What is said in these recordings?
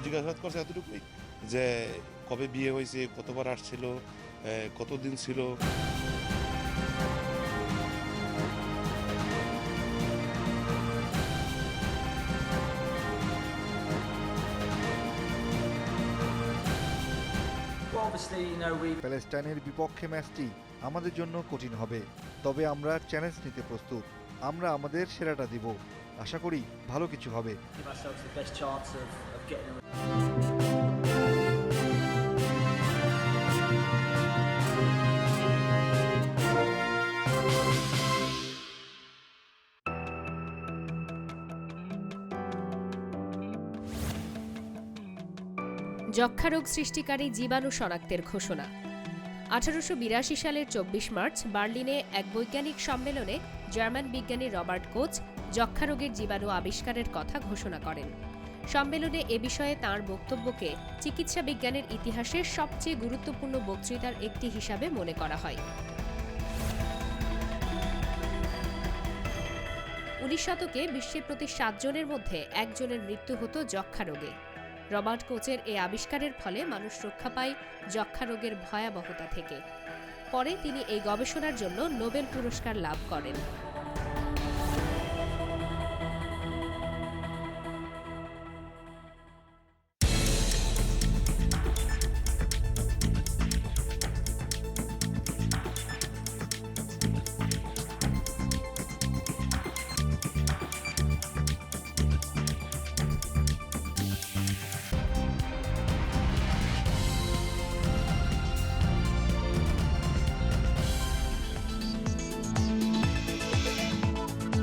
জিজ্ঞাসাবাদ করছে এতটুকুই, যে কবে বিয়ে হয়েছে, কতবার আসছিল, কতদিন ছিল। প্যালেস্টাইনের বিপক্ষে ম্যাচটি আমাদের জন্য কঠিন হবে, তবে আমরা চ্যালেঞ্জ নিতে প্রস্তুত। আমরা আমাদের সেরাটা দিব, আশা করি ভালো কিছু হবে। যক্ষ্মা রোগ সৃষ্টিকারী জীবাণু শনাক্তের ঘোষণা। 1882 সালের 24 মার্চ বার্লিনে এক বৈজ্ঞানিক সম্মেলনে জার্মান বিজ্ঞানী রবার্ট কোচ যক্ষ্মা রোগের জীবাণু আবিষ্কারের কথা ঘোষণা করেন। সম্মেলনে এ বিষয়ে তাঁর বক্তব্যকে চিকিৎসা বিজ্ঞানের ইতিহাসের সবচেয়ে গুরুত্বপূর্ণ বক্তৃতার একটি হিসাবে মনে করা হয়। 19 শতকে বিশ্বে প্রতি 7 জনের মধ্যে 1 জনের মৃত্যু হতো যক্ষ্মা রোগে। রবার্ট কোচের এই আবিষ্কারের ফলে মানুষ রক্ষা পায় যক্ষ্মা রোগের ভয়াবহতা থেকে। পরে তিনি এই গবেষণার জন্য নোবেল পুরস্কার লাভ করেন।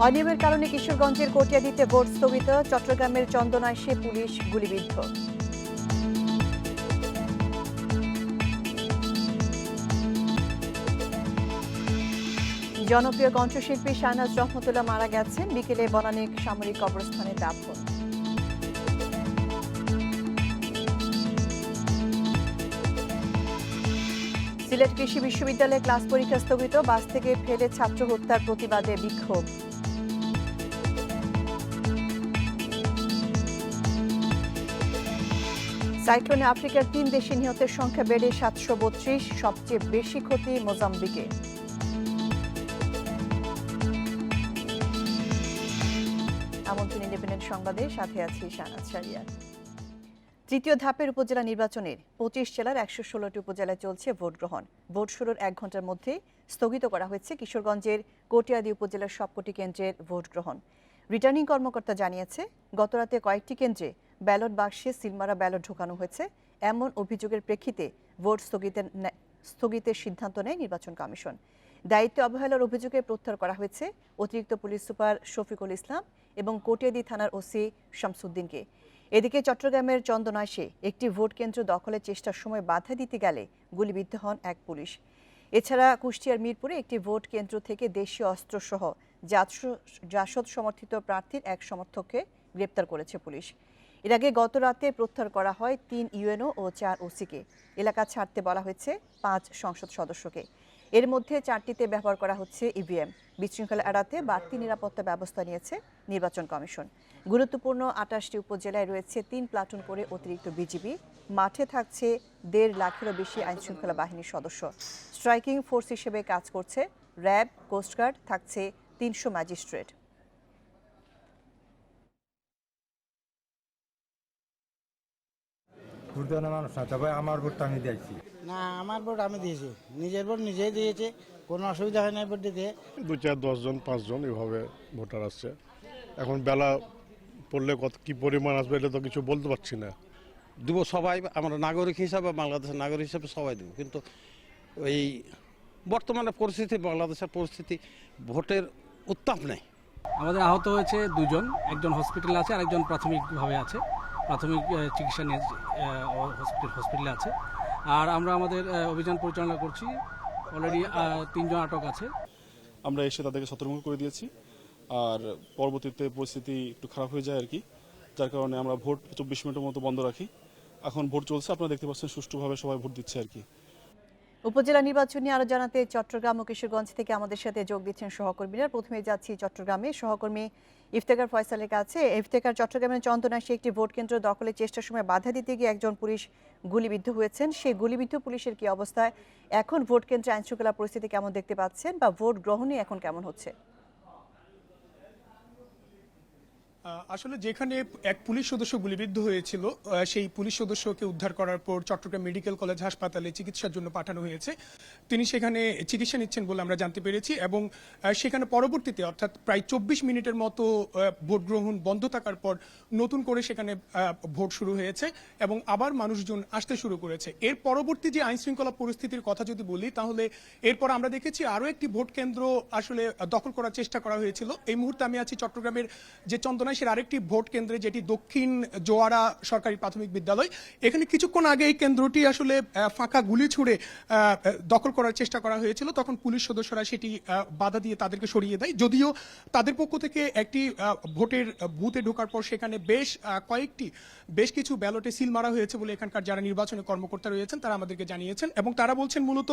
অনিয়মের কারণে কিশোরগঞ্জের কটিয়াদীতে ভোট স্থগিত, চট্টগ্রামের চন্দনাইশে পুলিশ গুলিবিদ্ধ। জনপ্রিয় কণ্ঠশিল্পী শাহনাজ রহমতুল্লাহ মারা গেছেন, বিকেলে বনানীর সামরিক কবরস্থানে দাফন। সিলেট কৃষি বিশ্ববিদ্যালয়ে ক্লাস পরীক্ষা স্থগিত, বাস থেকে ফেলে ছাত্র হত্যার প্রতিবাদে বিক্ষোভ। সাইক্লোনে আফ্রিকার 3 দেশে নিহতের সংখ্যা বেড়ে 732, সবচেয়ে বেশি ক্ষতি মোজাম্বিকে। আমন্ত্রণ ইন্ডিপেন্ডেন্ট সংবাদে, সাথে আছি শাহনাজ শারিয়া। তৃতীয় ধাপের উপজেলা নির্বাচনের 25 জেলার 116টি উপজেলায় চলছে ভোট গ্রহণ। ভোট শুরুর 1 ঘন্টার মধ্যে স্থগিত করা হয়েছে কিশোরগঞ্জের কটিয়াদী উপজেলার সবকটি কেন্দ্রের ভোট গ্রহণ। রিটার্নিং কর্মকর্তা জানিয়েছে, গতরাতে কয়েকটি কেন্দ্রে ব্যালট বাক্সে সিলমারা ব্যালট ঢোকানো হয়েছে। এমন অভিযোগের প্রেক্ষিতে ভোট স্থগিতের সিদ্ধান্ত নেয় নির্বাচন কমিশন। দায়িত্ব অবহেলার অভিযোগে প্রত্যাহার করা হয়েছে অতিরিক্ত পুলিশ সুপার শফিকুল ইসলাম এবং কটিয়াদী থানার ওসি শামসুদ্দিনকে। এদিকে চট্টগ্রামের চন্দনাইশে একটি ভোট কেন্দ্র দখলের চেষ্টার সময় বাধা দিতে গেলে গুলিবিদ্ধ হন এক পুলিশ। এছাড়া কুষ্টিয়ার মিরপুরে একটি ভোট কেন্দ্র থেকে দেশীয় অস্ত্রসহ জাসদ সমর্থিত প্রার্থীর এক সমর্থককে গ্রেপ্তার করেছে পুলিশ। এর আগে গত রাতে প্রত্যাহার করা হয় 3 ইউএনও ও 4 ওসিকে। এলাকা ছাড়তে বলা হয়েছে 5 সংসদ সদস্যকে। এর মধ্যে 4টিতে ব্যবহার করা হচ্ছে ইভিএম। বিশৃঙ্খলা এড়াতে বাড়তি নিরাপত্তা ব্যবস্থা নিয়েছে নির্বাচন কমিশন। গুরুত্বপূর্ণ 28টি উপজেলায় রয়েছে 3 প্লাটুন করে অতিরিক্ত বিজিবি। মাঠে থাকছে 1.5 লাখেরও বেশি আইনশৃঙ্খলা বাহিনীর সদস্য। স্ট্রাইকিং ফোর্স হিসেবে কাজ করছে র্যাব, কোস্টগার্ড, থাকছে 300 ম্যাজিস্ট্রেট। মানুষ না, তবে আমার ভোটটা আমি দিয়েছি। না, আমার ভোট আমি দিয়েছি, নিজের ভোট নিজেই দিয়েছে, কোনো অসুবিধা হয় না ভোট দিতে। 2, 4, 10 জন 5 জন এভাবে ভোটার আসছে। এখন বেলা পড়লে কত কি পরিমাণ আসবে এটা তো কিছু বলতে পারছি না। দেবো সবাই, আমরা নাগরিক হিসাবে, বাংলাদেশের নাগরিক হিসাবে সবাই দেবো, কিন্তু এই বর্তমানে পরিস্থিতি, বাংলাদেশের পরিস্থিতি, ভোটের উত্তাপ নেই। আমাদের আহত হয়েছে 2 জন, একজন হসপিটালে আছে, আরেকজন প্রাথমিকভাবে আছে, প্রাথমিক চিকিৎসা নিয়ে হসপিটালে আছে। আর আমরা আমাদের অভিযান পরিচালনা করছি, অলরেডি 3 জন আটক আছে। আমরা এসে তাদেরকে সতর্ক করে দিয়েছি, আর পরবর্তীতে পরিস্থিতি একটু খারাপ হয়ে যায় আর কি, যার কারণে আমরা ভোট 24 মিনিটের মতো বন্ধ রাখি। এখন ভোট চলছে, আপনারা দেখতে পাচ্ছেন সুষ্ঠুভাবে সবাই ভোট দিচ্ছে আর কি। উপজেলা নির্বাচন নিয়ে আরো জানাতে চট্টগ্রাম ও কিশোরগঞ্জ থেকে আমাদের সাথে যোগ দিচ্ছেন সহকর্মীরা। প্রথমে যাচ্ছি চট্টগ্রামে সহকর্মী ইফতেখার ফয়সালের কাছে। ইফতেখার, চট্টগ্রামের চন্দনাশী একটি ভোট কেন্দ্র দখলের চেষ্টার সময় বাধা দিতে গিয়ে একজন পুলিশ গুলিবিদ্ধ হয়েছেন। সেই গুলিবিদ্ধ পুলিশের কি অবস্থায়? এখন ভোট কেন্দ্রে আইনশৃঙ্খলা পরিস্থিতি কেমন দেখতে পাচ্ছেন, বা ভোট গ্রহণে এখন কেমন হচ্ছে? আসলে যেখানে এক পুলিশ সদস্য গুলিবিদ্ধ হয়েছিল, সেই পুলিশ সদস্যকে উদ্ধার করার পর চট্টগ্রাম মেডিকেল কলেজ হাসপাতালে চিকিৎসার জন্য পাঠানো হয়েছে। তিনি সেখানে চিকিৎসা নিচ্ছেন বলে আমরা জানতে পেরেছি, এবং সেখানে পরবর্তীতে অর্থাৎ প্রায় 24 মিনিটের মতো ভোট গ্রহণ বন্ধ থাকার পর নতুন করে সেখানে ভোট শুরু হয়েছে এবং আবার মানুষজন আসতে শুরু করেছে। এর পরবর্তী যে আইনশৃঙ্খলা পরিস্থিতির কথা যদি বলি, তাহলে এরপর আমরা দেখেছি আরও একটি ভোট কেন্দ্র আসলে দখল করার চেষ্টা করা হয়েছিল। এই মুহূর্তে আমি আছি চট্টগ্রামের যে চন্দনাশীর আরেকটি ভোট কেন্দ্রে, যেটি দক্ষিণ জোয়ারা সরকারি প্রাথমিক বিদ্যালয়। এখানে কিছুক্ষণ আগে এই কেন্দ্রটি আসলে ফাঁকা গুলি ছুড়ে দখল করার চেষ্টা করা হয়েছিল, তখন পুলিশ সদস্যরা সেটি বাধা দিয়ে তাদেরকে সরিয়ে দেয়। যদিও তাদের পক্ষ থেকে একটি ভোটের বুথে ঢোকার পর সেখানে বেশ কিছু ব্যালটে সিল মারা হয়েছে বলে এখানকার যারা নির্বাচনী কর্মকর্তা রয়েছেন তারা আমাদেরকে জানিয়েছেন, এবং তারা বলছেন মূলত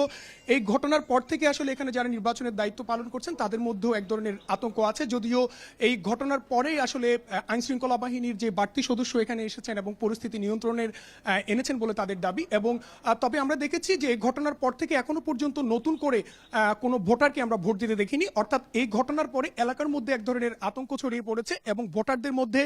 এই ঘটনার পর থেকে আসলে এখানে যারা নির্বাচনের দায়িত্ব পালন করছেন তাদের মধ্যেও এক ধরনের আতঙ্ক আছে। যদিও এই ঘটনার পরেই আসলে আইন শৃঙ্খলা বাহিনীর যে বাড়তি সদস্য এখানে এসেছেন এবং পরিস্থিতি নিয়ন্ত্রণের এনেছেন বলে তাদের দাবি। এবং তবে আমরা দেখেছি যে এই ঘটনার পর থেকে এখনো পর্যন্ত নতুন করে কোনো ভোটারকে আমরা ভোট দিতে দেখিনি। অর্থাৎ এই ঘটনার পরে এলাকার মধ্যে এক ধরনের আতঙ্ক ছড়িয়ে পড়েছে, এবং ভোটারদের মধ্যে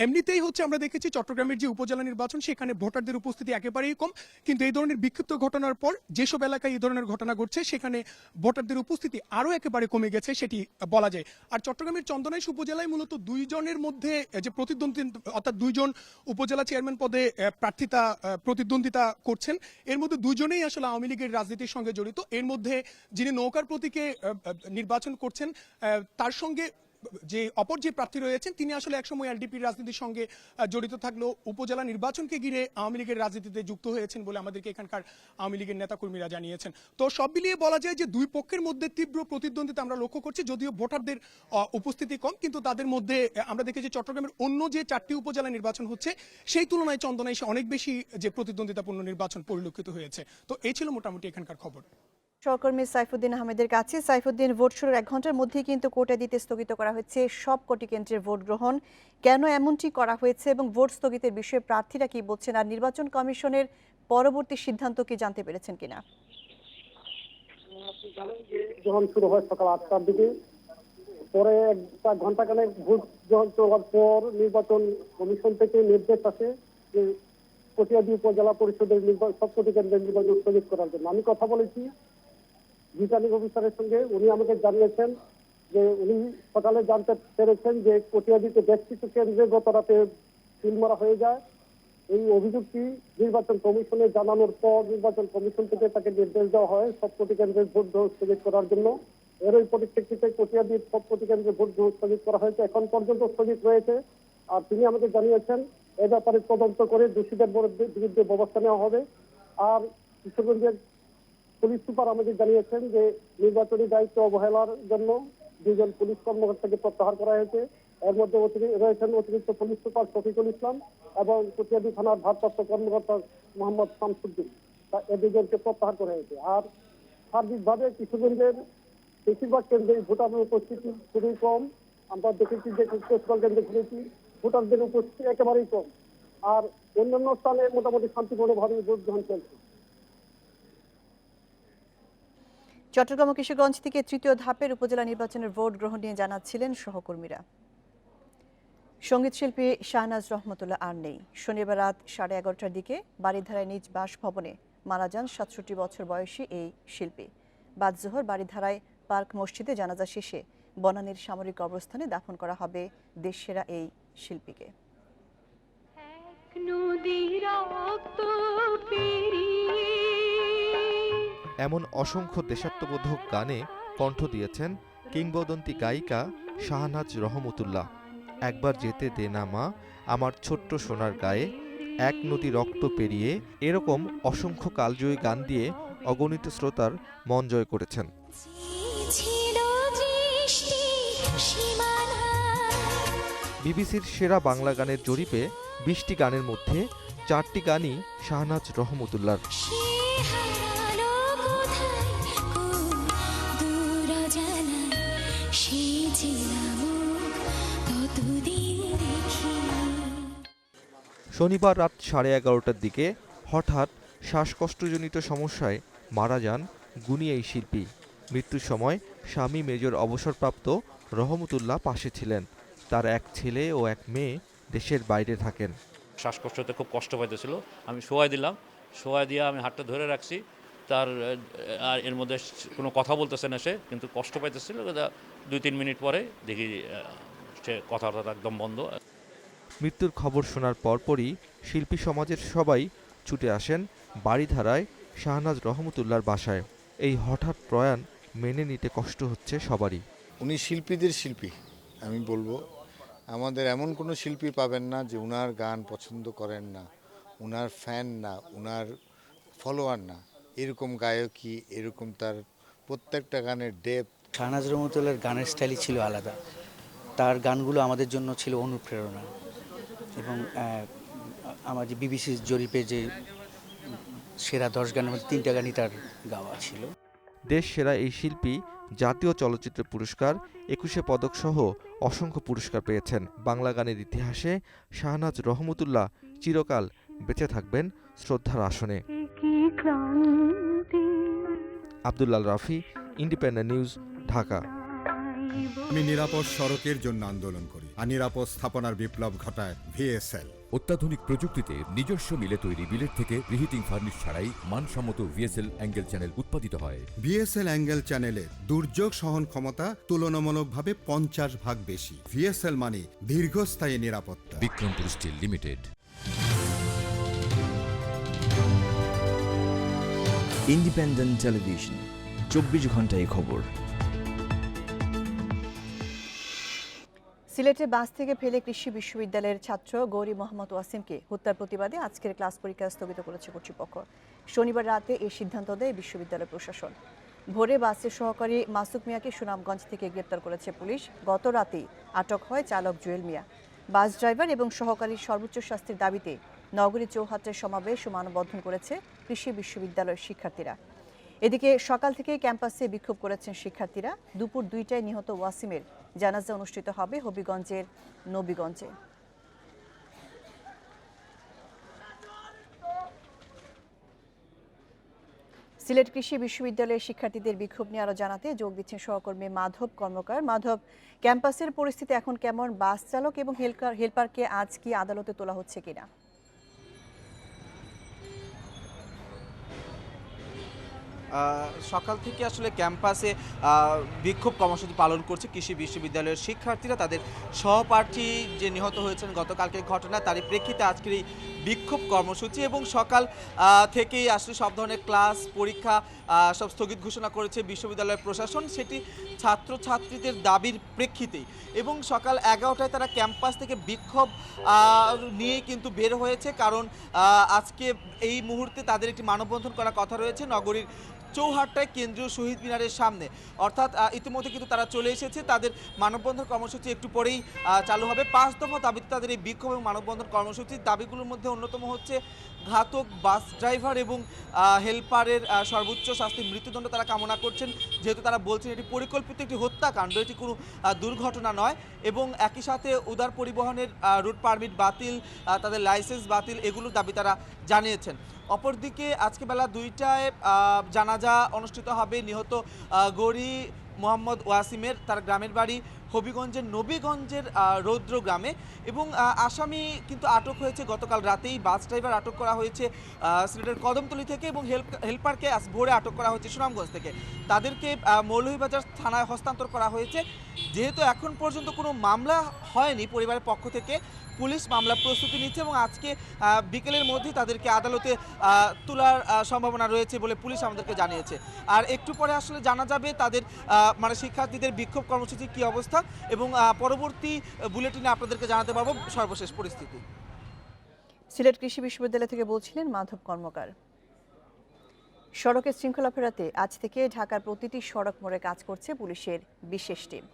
এমনিতেই হচ্ছে আমরা দেখেছি চট্টগ্রামের যে উপজেলা নির্বাচন সেখানে ভোটারদের উপস্থিতি একেবারেই কম, কিন্তু এই ধরনের বিক্ষিপ্ত ঘটনার পর যেসব এলাকায় এই ধরনের ঘটনা ঘটছে সেখানে ভোটারদের উপস্থিতি আরও একেবারে কমে গেছে সেটি বলা যায়। আর চট্টগ্রামের চন্দনাইশ উপজেলায় মূলত দুইজনের মধ্যে যে প্রতিদ্বন্দ্বিতা, অর্থাৎ দুইজন উপজেলা চেয়ারম্যান পদে প্রতিদ্বন্দ্বিতা করছেন, এর মধ্যে দুজনেই আসলে আওয়ামী লীগের রাজনীতির সঙ্গে জড়িত। এর মধ্যে যিনি নৌকার প্রতীকে নির্বাচন করছেন তার সঙ্গে যে অপর যে প্রার্থী রয়েছেন তিনি আসলে একসময় এলডিপির রাজনীতির সঙ্গে জড়িত থাকলেও উপজেলা নির্বাচনকে ঘিরে আওয়ামী লীগের রাজনীতিতে যুক্ত হয়েছেন বলে আমাদেরকে এখানকার আওয়ামী লীগের নেতাকর্মীরা জানিয়েছেন। তো সব মিলিয়ে বলা যায় যে দুই পক্ষের মধ্যে তীব্র প্রতিদ্বন্দ্বিতা আমরা লক্ষ্য করছি। যদিও ভোটারদের উপস্থিতি কম, কিন্তু তাদের মধ্যে আমরা দেখেছি চট্টগ্রামের অন্য যে 4টি উপজেলা নির্বাচন হচ্ছে সেই তুলনায় চন্দনাইশে অনেক বেশি যে প্রতিদ্বন্দ্বিতাপূর্ণ নির্বাচন পরিলক্ষিত হয়েছে। তো এই ছিল মোটামুটি এখানকার খবর। সহকর্মী সাইফুদ্দিন আহমেদের কাছে। সাইফুদ্দিন, ভোট শুরুর 1 ঘন্টার মধ্যেই কিন্তু কোটা দিতে স্থগিত করা হয়েছে সব কটি কেন্দ্রের ভোট গ্রহণ। কেন এমনটি করা হয়েছে এবং ভোট স্থগিতের বিষয়ে প্রার্থীরা কি বলছেন, আর নির্বাচন কমিশনের পরবর্তী সিদ্ধান্ত কি জানতে পেরেছেন কিনা? যখন শুরু হয় সকাল 8টার দিকে, পরে 1 ঘন্টা খানেক ভোট যখন চলার পর নির্বাচন কমিশন থেকে নির্দেশ আসে যে কটিয়াদী উপজেলা পরিষদের সবকটি কেন্দ্রের নির্বাচন স্থগিত করার জন্য। আমি কথা বলেছি রিটার্নিং অফিসারের সঙ্গে, উনি আমাকে জানিয়েছেন যে উনি সকালে জানতে পেরেছেন যে কটিয়াদীতে বেশ কিছু কেন্দ্রে গত রাতে সিল মারা হয়ে যায়। এই অভিযোগটি নির্বাচন কমিশনে জানানোর পর নির্বাচন কমিশন থেকে তাকে নির্দেশ দেওয়া হয় সবকটি কেন্দ্রের ভোট গ্রহণ স্থগিত করার জন্য। এরই পরিপ্রেক্ষিতে কটিয়াদীর সবকটি কেন্দ্রের ভোট গ্রহণ স্থগিত করা হয়েছে, এখন পর্যন্ত স্থগিত রয়েছে। আর তিনি আমাকে জানিয়েছেন এ ব্যাপারে তদন্ত করে দোষীদের বিরুদ্ধে ব্যবস্থা নেওয়া হবে। আর কিশোরগঞ্জের পুলিশ সুপার আমাদের জানিয়েছেন যে নির্বাচনী দায়িত্ব অবহেলার জন্য 2জন পুলিশ কর্মকর্তাকে প্রত্যাহার করা হয়েছে। এর মধ্যে রয়েছেন অতিরিক্ত পুলিশ সুপার শফিকুল ইসলাম এবং কটিয়াদী থানার ভারপ্রাপ্ত কর্মকর্তা মোহাম্মদ শামসুদ্দিন, এই 2জনকে প্রত্যাহার করা হয়েছে। আর সার্বিকভাবে কিশোরগঞ্জের বেশিরভাগ কেন্দ্রে ভোটারের উপস্থিতি খুবই কম। আমরা দেখেছি যে কেশবল কেন্দ্রে ঘুরেছি, ভোটারদের উপস্থিতি একেবারেই কম। আর অন্যান্য স্থানে মোটামুটি শান্তিপূর্ণভাবে ভোট গ্রহণ চলছে। চট্টগ্রাম ও কিশোরগঞ্জ থেকে 3য় ধাপের উপজেলা নির্বাচনের ভোট গ্রহণ নিয়ে জানাচ্ছিলেন সহকর্মীরা। সঙ্গীত শিল্পী শাহনাজ রহমতুল্লাহ আর নেই। শনিবার রাত 11:30টার দিকে বাড়িধারায় নিজ বাসভবনে মারা যান 67 বছর বয়সী এই শিল্পী। বাদ জোহর বাড়িধারায় পার্ক মসজিদে জানাজা শেষে বনানীর সামরিক কবরস্থানে দাফন করা হবে দেশসেরা এই শিল্পীকে। এমন অসংখ্য দেশাত্মবোধক গানে কণ্ঠ দিয়েছেন কিংবদন্তি গায়িকা শাহনাজ রহমতুল্লাহ। একবার যেতে দে না মা, আমার ছোট্ট সোনার গায়ে, এক নদী রক্ত পেরিয়ে, এরকম অসংখ্য কালজয়ী গান দিয়ে অগণিত শ্রোতার মন জয় করেছেন। বিবিসির সেরা বাংলা গানের জরিপে 20টি গানের মধ্যে 4টি গানই শাহনাজ রহমতুল্লাহর। শনিবার রাত 11:30টার দিকে হঠাৎ শ্বাসকষ্টজনিত সমস্যায় মারা যান গুণী এই শিল্পী। মৃত্যুর সময় স্বামী মেজর অবসরপ্রাপ্ত রহমতুল্লাহ পাশে ছিলেন। তার এক ছেলে ও এক মেয়ে দেশের বাইরে থাকেন। শ্বাসকষ্টতে খুব কষ্ট পাইতেছিল, আমি শোয়াই দিলাম, শোয়াই দিয়ে আমি হাতটা ধরে রাখছি। তার আর এর মধ্যে কোনো কথা বলতেছে না সে, কিন্তু কষ্ট পাইতেছিল। 2-3 মিনিট পরে দেখি সে কথাটা একদম বন্ধ। মৃত্যুর খবর শোনার পরপরই শিল্পী সমাজের সবাই ছুটে আসেন বাড়িধারায় শাহনাজ রহমতুল্লাহর বাসায়। এই হঠাৎ প্রয়াণ মেনে নিতে কষ্ট হচ্ছে সবারই। উনি শিল্পীদের শিল্পী, আমি বলবো আমাদের এমন কোনো শিল্পী পাবেন না যে উনার গান পছন্দ করেন না, উনার ফ্যান না, উনার ফলোয়ার না। এরকম গায়কই, এরকম তার প্রত্যেকটা গানের ডেপথ। শাহনাজ রহমতুল্লাহর গানের স্টাইলই ছিল আলাদা। তার গানগুলো আমাদের জন্য ছিল অনুপ্রেরণা। এবং আমার যে বিবিসির জরিপে যে সেরা 10 গানের মধ্যে 3টা গানই তার গাওয়া ছিল। দেশ সেরা এই শিল্পী জাতীয় চলচ্চিত্র পুরস্কার, 21 পদক সহ অসংখ্য পুরস্কার পেয়েছেন। বাংলা গানের ইতিহাসে শাহনাজ রহমতুল্লাহ চিরকাল বেঁচে থাকবেন শ্রদ্ধার আসনে। Abdullah Rafi, independent news, Dhaka. আমি নিরাপদ সড়কের জন্য আন্দোলন করি, আর নিরাপদ স্থাপনার বিপ্লব ঘটায় ভিএসএল। অত্যাধুনিক প্রযুক্তিতে নিজস্ব মিলে তৈরি বিলেট থেকে রিহিটিং ফার্নিশ ছাড়াই মানসম্মত ভিএসএল অ্যাঙ্গেল চ্যানেল উৎপাদিত হয়। ভিএসএল অ্যাঙ্গেল চ্যানেলের দুর্যোগ সহন ক্ষমতা তুলনামূলকভাবে 50 ভাগ বেশি। ভিএসএল মানে দীর্ঘস্থায়ী নিরাপত্তা। Bikrampur steel limited. Independent television, 24 ঘন্টায় খবর। সিলেটে বাস থেকে ফেলে কৃষি বিশ্ববিদ্যালয়ের ছাত্র গৌরী মোহাম্মদ ওয়াসিমকে হত্যার প্রতিবাদে আজকের ক্লাস পরীক্ষা স্থগিত করেছে কর্তৃপক্ষ। শনিবার রাতে এই সিদ্ধান্ত দেয় বিশ্ববিদ্যালয় প্রশাসন। ভোরে বাসের সহকারী মাসুক মিয়াকে সুনামগঞ্জ থেকে গ্রেপ্তার করেছে পুলিশ। গত রাতেই আটক হয় চালক জুয়েল মিয়া। বাস ড্রাইভার এবং সহকারীর সর্বোচ্চ শাস্তির দাবিতে নগরী চৌহাট্টায় সমাবেশ ও মানববন্ধন করেছে কৃষি বিশ্ববিদ্যালয়ের শিক্ষার্থীরা। এদিকে সকাল থেকে ক্যাম্পাসে বিক্ষোভ করেছেন শিক্ষার্থীরা। দুপুর 2টায় নিহত ওয়াসিমের জানাজা অনুষ্ঠিত হবে হবিগঞ্জের নবীগঞ্জে। সিলেট কৃষি বিশ্ববিদ্যালয়ের শিক্ষার্থীদের বিক্ষোভ নিয়ে আরো জানাতে যোগ দিচ্ছেন সহকর্মী মাধব কর্মকার। মাধব, ক্যাম্পাসের পরিস্থিতি এখন কেমন? বাস চালক এবং হেলপারকে আজ কি আদালতে তোলা হচ্ছে কিনা? সকাল থেকে আসলে ক্যাম্পাসে বিক্ষোভ কর্মসূচি পালন করছে কৃষি বিশ্ববিদ্যালয়ের শিক্ষার্থীরা। তাদের সহপাঠী যে নিহত হয়েছেন গতকালকের ঘটনা, তারই প্রেক্ষিতে আজকের এই বিক্ষোভ কর্মসূচি। এবং সকাল থেকেই আসলে সব ধরনের ক্লাস পরীক্ষা সব স্থগিত ঘোষণা করেছে বিশ্ববিদ্যালয়ের প্রশাসন, সেটি ছাত্রছাত্রীদের দাবির প্রেক্ষিতেই। এবং সকাল 11টায় তারা ক্যাম্পাস থেকে বিক্ষোভ নিয়ে কিন্তু বের হয়েছে, কারণ আজকে এই মুহূর্তে তাদের একটি মানববন্ধন করার কথা রয়েছে নগরীর চৌহাট্টায় কেন্দ্রীয় শহীদ মিনারের সামনে। অর্থাৎ ইতিমধ্যে কিন্তু তারা চলে এসেছে। তাদের মানববন্ধন কর্মসূচি একটু পরেই চালু হবে। 5 দফা দাবিতে তাদের এই বিক্ষোভ এবং মানববন্ধন কর্মসূচির দাবিগুলোর মধ্যে অন্যতম হচ্ছে ঘাতক বাস ড্রাইভার এবং হেলপারের সর্বোচ্চ শাস্তির মৃত্যুদণ্ড তারা কামনা করছেন, যেহেতু তারা বলছেন এটি পরিকল্পিত একটি হত্যাকাণ্ড, এটি কোনো দুর্ঘটনা নয়। এবং একই সাথে উদার পরিবহনের রুট পারমিট বাতিল, তাদের লাইসেন্স বাতিল, এগুলোর দাবি তারা জানিয়েছেন। অপরদিকে আজকে বেলা 2টায় জানাজা অনুষ্ঠিত হবে নিহত গৌরী মোহাম্মদ ওয়াসিমের। তার গ্রামের বাড়ি হবিগঞ্জের নবীগঞ্জের রৌদ্র গ্রামে। এবং আসামি কিন্তু আটক হয়েছে গতকাল রাতেই। বাস ড্রাইভার আটক করা হয়েছে সিলেটের কদমতলী থেকে এবং হেলপারকে আজ ভোরে আটক করা হয়েছে সুনামগঞ্জ থেকে। তাদেরকে মৌলভীবাজার থানায় হস্তান্তর করা হয়েছে। যেহেতু এখন পর্যন্ত কোনো মামলা হয়নি পরিবারের পক্ষ থেকে, পুলিশ মামলার প্রস্তুতি নিচ্ছে এবং আজকে বিকেলের মধ্যেই তাদেরকে আদালতে তোলার সম্ভাবনা রয়েছে বলে পুলিশ আমাদেরকে জানিয়েছে। আর একটু পরে আসলে জানা যাবে তাদের মানে শিক্ষার্থীদের বিক্ষোভ কর্মসূচির কী অবস্থা, এবং পরবর্তী বুলেটিনে আপনাদেরকে জানাতে পারবো সর্বশেষ পরিস্থিতি। সিলেট কৃষি বিশ্ববিদ্যালয় থেকে বলছিলেন মাধব কর্মকার। সড়কের শৃঙ্খলা ফেরাতে আজ থেকে ঢাকার প্রতিটি সড়ক মোড়ে কাজ করছে পুলিশের বিশেষ টিম।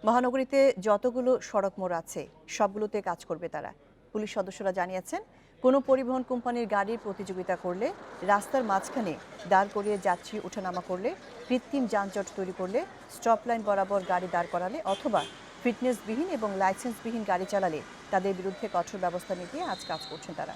মহানগরীতে যতগুলো সড়ক মোড় আছে সবগুলোতে কাজ করবে তারা। পুলিশ সদস্যরা জানিয়েছেন, কোনো পরিবহন কোম্পানির গাড়ির প্রতিযোগিতা করলে, রাস্তার মাঝখানে দাঁড় করিয়ে যাত্রী ওঠানামা করলে, কৃত্রিম যানজট তৈরি করলে, স্টপ লাইন বরাবর গাড়ি দাঁড় করালে অথবা ফিটনেসবিহীন এবং লাইসেন্সবিহীন গাড়ি চালালে তাদের বিরুদ্ধে কঠোর ব্যবস্থা নিতে আজ কাজ করছেন তারা।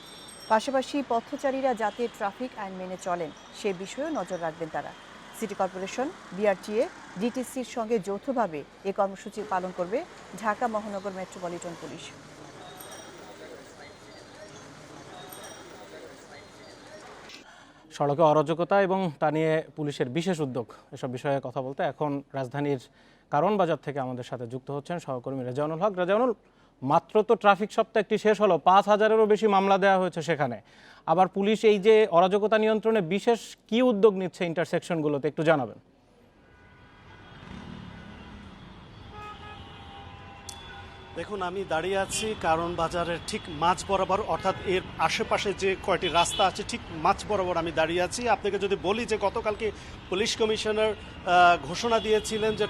পাশাপাশি পথচারীরা যাতে ট্রাফিক আইন মেনে চলেন সে বিষয়েও নজর রাখবেন তারা। সিটি কর্পোরেশন, বিআরটিএ, ডিটিসির সঙ্গে যৌথভাবে এই কর্মসূচি পালন করবে ঢাকা মহানগর মেট্রোপলিটন পুলিশ। সড়কে অরাজকতা এবং তা নিয়ে পুলিশের বিশেষ উদ্যোগ এসব বিষয়ে কথা বলতে এখন রাজধানীর কারণ বাজার থেকে আমাদের সাথে যুক্ত হচ্ছেন সহকর্মী রেজাউনুল হক। রেজাউনুল, মাত্র তো ট্রাফিক সপ্তাহ একটি শেষ হলো, 5,000-এরও বেশি মামলা দেওয়া হয়েছে সেখানে, আবার পুলিশ এই যে অরাজকতা নিয়ন্ত্রণে বিশেষ কি উদ্যোগ নিচ্ছে ইন্টারসেকশনগুলোতে একটু জানাবেন। দেখুন, আমি দাঁড়িয়ে আছি কারণ বাজারের ঠিক মাঝ বরাবর, অর্থাৎ এর আশেপাশে যে কয়টি রাস্তা আছে ঠিক মাঝ বরাবর আমি দাঁড়িয়ে আছি। আপনাকে যদি বলি যে গতকালকে পুলিশ কমিশনার ঘোষণা দিয়েছিলেন যে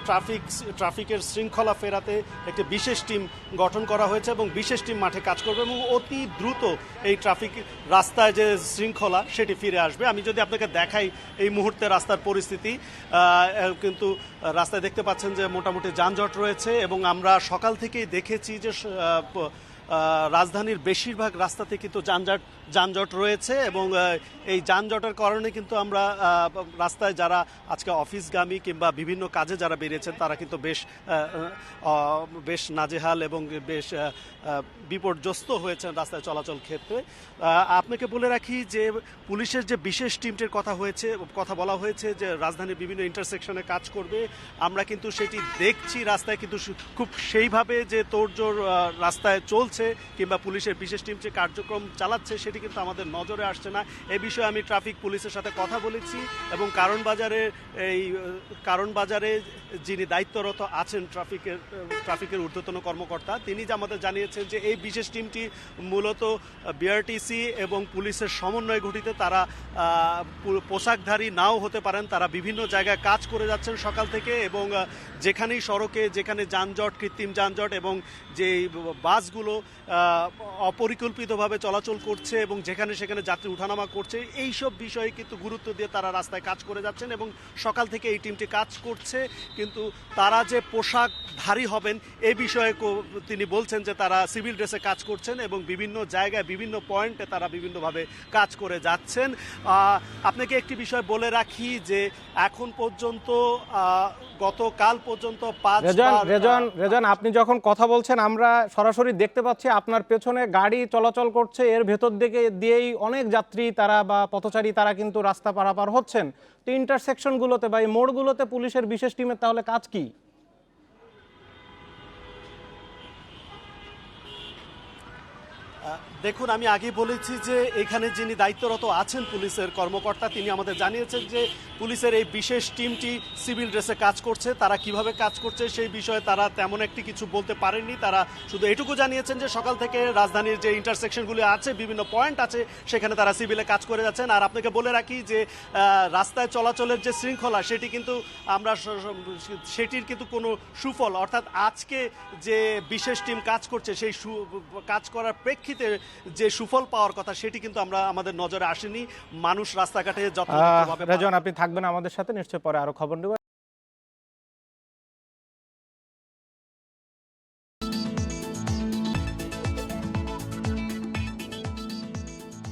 ট্রাফিকের শৃঙ্খলা ফেরাতে একটি বিশেষ টিম গঠন করা হয়েছে এবং বিশেষ টিম মাঠে কাজ করবে এবং অতি দ্রুত এই ট্রাফিক রাস্তায় যে শৃঙ্খলা সেটি ফিরে আসবে। আমি যদি আপনাকে দেখাই এই মুহূর্তে রাস্তার পরিস্থিতি, কিন্তু রাস্তায় দেখতে পাচ্ছেন যে মোটামুটি যানজট রয়েছে এবং আমরা সকাল থেকেই দেখেছি যে রাজধানীর বেশিরভাগ রাস্তাতে কিন্তু যানজট রয়েছে এবং এই যানজটের কারণে কিন্তু আমরা রাস্তায় যারা আজকে অফিসগামী কিংবা বিভিন্ন কাজে যারা বেরিয়েছেন তারা কিন্তু বেশ নাজেহাল এবং বেশ বিপর্যস্ত হয়েছেন রাস্তায় চলাচল ক্ষেত্রে। আপনাকে বলে রাখি যে পুলিশের যে বিশেষ টিমটির কথা বলা হয়েছে যে রাজধানীর বিভিন্ন ইন্টারসেকশনে কাজ করবে, আমরা কিন্তু সেটি দেখছি রাস্তায়, কিন্তু খুব সেইভাবে যে তোড়জোড় রাস্তায় চলছে কিংবা পুলিশের বিশেষ টিম যে কার্যক্রম চালাচ্ছে সেটি কিন্তু আমাদের নজরে আসছে না। এই বিষয়ে আমি ট্রাফিক পুলিশের সাথে কথা বলেছি এবং কারণ বাজারে যিনি দায়িত্বরত আছেন ট্রাফিকের ঊর্ধ্বতন কর্মকর্তা, তিনি যে আমাদের জানিয়েছেন যে এই বিশেষ টিমটি মূলত বিআরটিসি এবং পুলিশের সমন্বয় ঘটিত, তারা পোশাকধারী নাও হতে পারেন, তারা বিভিন্ন জায়গায় কাজ করে যাচ্ছেন সকাল থেকে এবং যেখানেই সড়কে যেখানে যানজট, কৃত্রিম যানজট এবং যে বাসগুলো অপরিকল্পিতভাবে চলাচল করছে এবং যেখানে সেখানে যাত্রী উঠানামা করছে, এইসব বিষয়ে কিন্তু গুরুত্ব দিয়ে তারা রাস্তায় কাজ করে যাচ্ছেন এবং সকাল থেকে এই টিমটি কাজ করছে। কিন্তু তারা যে পোশাকধারী হবেন এই বিষয়ে তিনি বলছেন যে তারা সিভিল ড্রেসে কাজ করছেন এবং বিভিন্ন জায়গায় বিভিন্ন পয়েন্টে তারা বিভিন্নভাবে কাজ করে যাচ্ছেন। আপনাকে একটি বিষয় বলে রাখি যে এখন পর্যন্ত গতকাল পর্যন্ত রেজান, আপনি যখন কথা বলছেন আমরা সরাসরি দেখতে পাচ্ছি আপনার পেছনে গাড়ি চলাচল করছে, এর ভেতর দিয়েই অনেক যাত্রী তারা বা পথচারী তারা কিন্তু রাস্তা পারাপার হচ্ছেন। তো ইন্টারসেকশনগুলোতে বা এই মোড়গুলোতে পুলিশের বিশেষ টিমের তাহলে কাজ কি? দেখুন, আমি আগে বলেছি যে এখানে যিনি দায়িত্বরত আছেন পুলিশের কর্মকর্তা, তিনি আমাদের জানিয়েছেন যে পুলিশের এই বিশেষ টিমটি সিভিল ড্রেসে কাজ করছে। তারা কিভাবে কাজ করছে সেই বিষয়ে তারা তেমন একটি কিছু বলতে পারেননি। তারা শুধু এটুকু জানিয়েছেন যে সকাল থেকে রাজধানীর যে ইন্টারসেকশনগুলি আছে, বিভিন্ন পয়েন্ট আছে, সেখানে তারা সিভিলে কাজ করে যাচ্ছেন। আর আপনাকে বলে রাখি যে রাস্তায় চলাচলের যে শৃঙ্খলা সেটির কিন্তু কোনো সুফল, অর্থাৎ আজকে যে বিশেষ টিম কাজ করছে সেই কাজ করার প্রেক্ষিতে যে সুফল পাওয়ার কথা সেটি কিন্তু আমাদের নজরে আসেনি। মানুষ রাস্তাঘাটে রেজাউন, আপনি থাকবেন আমাদের সাথে, নিশ্চয় পরে আরো খবর নেব।